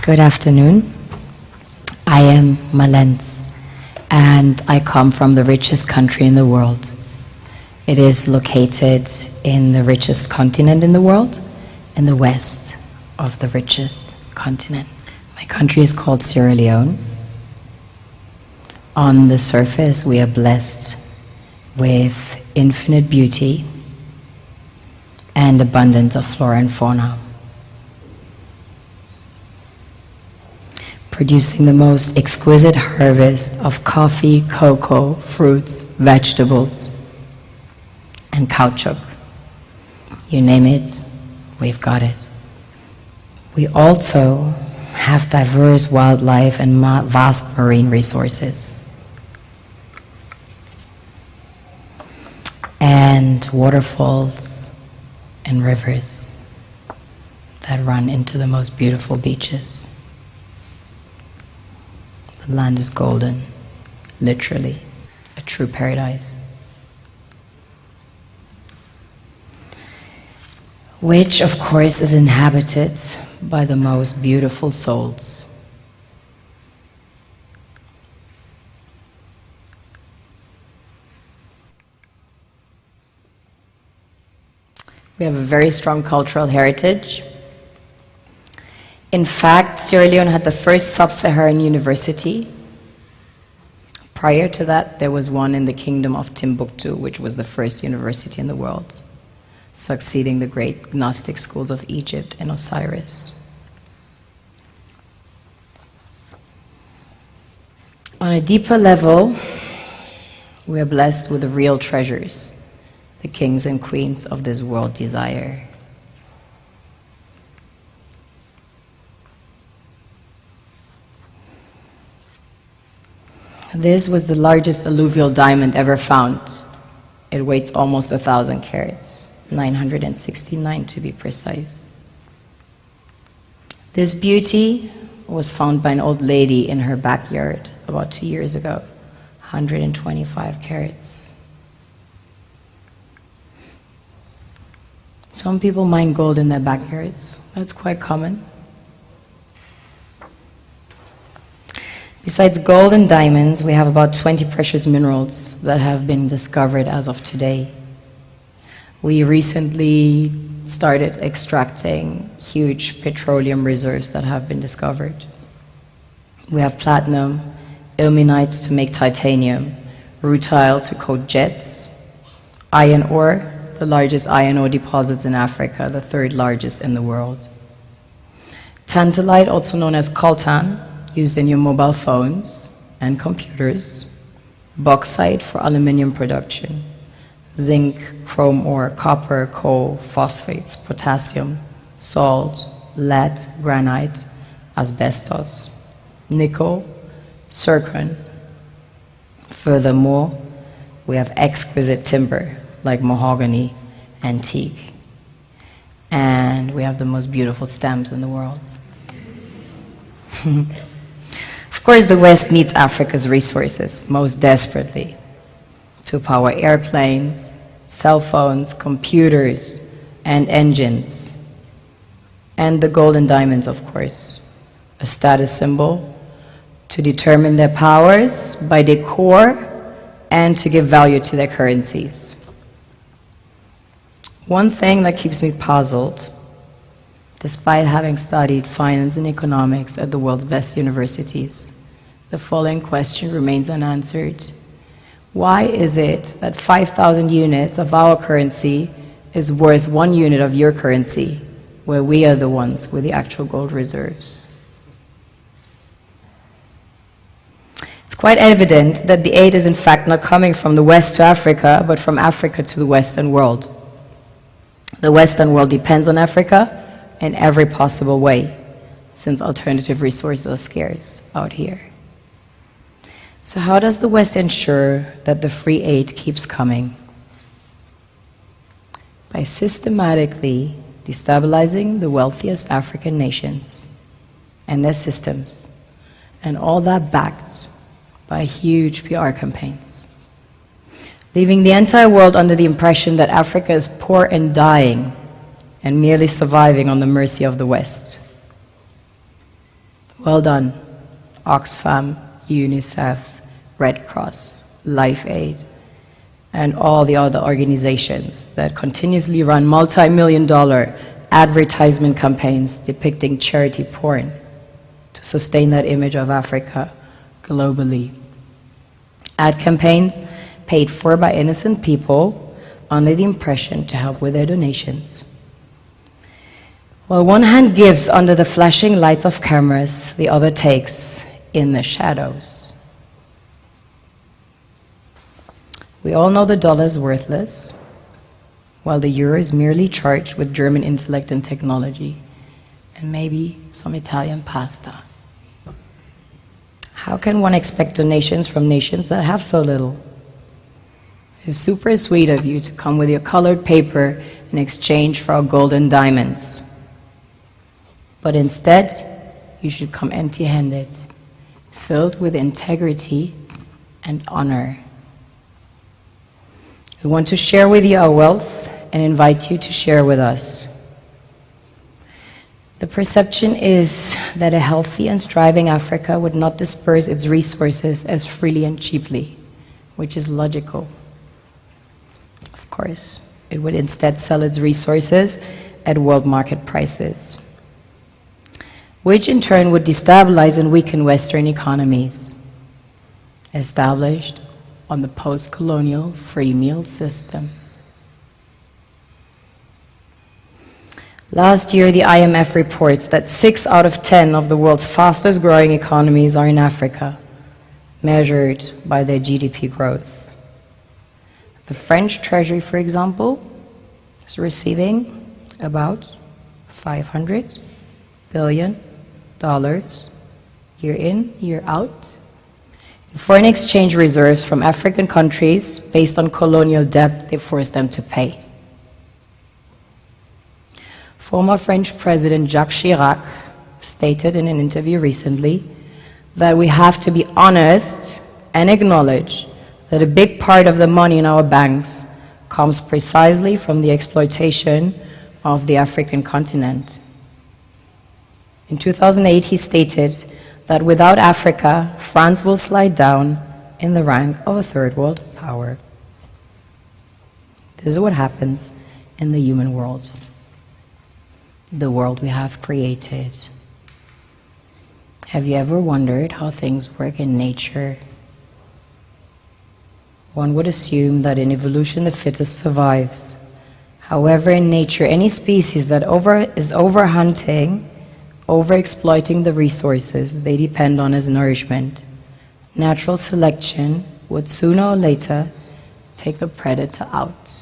Good afternoon. I am Malens, and I come from the richest country in the world. It is located in the richest continent in the world, in the west of the richest continent. My country is called Sierra Leone. On the surface, we are blessed with infinite beauty and abundance of flora and fauna, producing the most exquisite harvest of coffee, cocoa, fruits, vegetables, and caoutchouc. You name it, we've got it. We also have diverse wildlife and vast marine resources, and waterfalls and rivers that run into the most beautiful beaches. The land is golden, literally, a true paradise, which of course is inhabited by the most beautiful souls. We have a very strong cultural heritage. In fact, Sierra Leone had the first sub-Saharan university. Prior to that, there was one in the kingdom of Timbuktu, which was the first university in the world, succeeding the great Gnostic schools of Egypt and Osiris. On a deeper level, we are blessed with the real treasures the kings and queens of this world desire. This was the largest alluvial diamond ever found. It weighs almost 1,000 carats, 969 to be precise. This beauty was found by an old lady in her backyard about 2 years ago, 125 carats. Some people mine gold in their backyards. That's quite common. Besides gold and diamonds, we have about 20 precious minerals that have been discovered as of today. We recently started extracting huge petroleum reserves that have been discovered. We have platinum, ilmenite to make titanium, rutile to coat jets, iron ore, the largest iron ore deposits in Africa, the third largest in the world. Tantalite, also known as coltan, used in your mobile phones and computers. Bauxite for aluminum production. Zinc, chrome ore, copper, coal, phosphates, potassium, salt, lead, granite, asbestos, nickel, zircon. Furthermore, we have exquisite timber like mahogany, antique, and we have the most beautiful stamps in the world. Of course, the West needs Africa's resources most desperately to power airplanes, cell phones, computers, and engines. And the gold and diamonds, of course, a status symbol to determine their powers by their core and to give value to their currencies. One thing that keeps me puzzled, despite having studied finance and economics at the world's best universities, the following question remains unanswered. Why is it that 5,000 units of our currency is worth 1 unit of your currency, where we are the ones with the actual gold reserves? It's quite evident that the aid is in fact not coming from the West to Africa, but from Africa to the Western world. The Western world depends on Africa in every possible way, since alternative resources are scarce out here. So how does the West ensure that the free aid keeps coming? By systematically destabilizing the wealthiest African nations and their systems, and all that backed by huge PR campaigns, leaving the entire world under the impression that Africa is poor and dying and merely surviving on the mercy of the West. Well done, Oxfam, UNICEF, Red Cross, Life Aid, and all the other organizations that continuously run multi-million-dollar advertisement campaigns depicting charity porn to sustain that image of Africa globally. Ad campaigns paid for by innocent people under the impression to help with their donations. While one hand gives under the flashing lights of cameras, the other takes in the shadows. We all know the dollar is worthless, while the euro is merely charged with German intellect and technology, and maybe some Italian pasta. How can one expect donations from nations that have so little? It's super sweet of you to come with your colored paper in exchange for our gold and diamonds. But instead, you should come empty-handed, filled with integrity and honor. We want to share with you our wealth and invite you to share with us. The perception is that a healthy and striving Africa would not disperse its resources as freely and cheaply, which is logical. Of course, it would instead sell its resources at world market prices, which in turn would destabilize and weaken Western economies, established on the post-colonial free meal system. Last year, the IMF reports that 6 out of 10 of the world's fastest growing economies are in Africa, measured by their GDP growth. The French Treasury, for example, is receiving about $500 billion year in, year out, in foreign exchange reserves from African countries based on colonial debt they forced them to pay. Former French President Jacques Chirac stated in an interview recently that we have to be honest and acknowledge that a big part of the money in our banks comes precisely from the exploitation of the African continent. In 2008, he stated that without Africa, France will slide down in the rank of a third world power. This is what happens in the human world, the world we have created. Have you ever wondered how things work in nature? One would assume that in evolution the fittest survives. However, in nature, any species that is overhunting, overexploiting the resources they depend on as nourishment, natural selection would sooner or later take the predator out.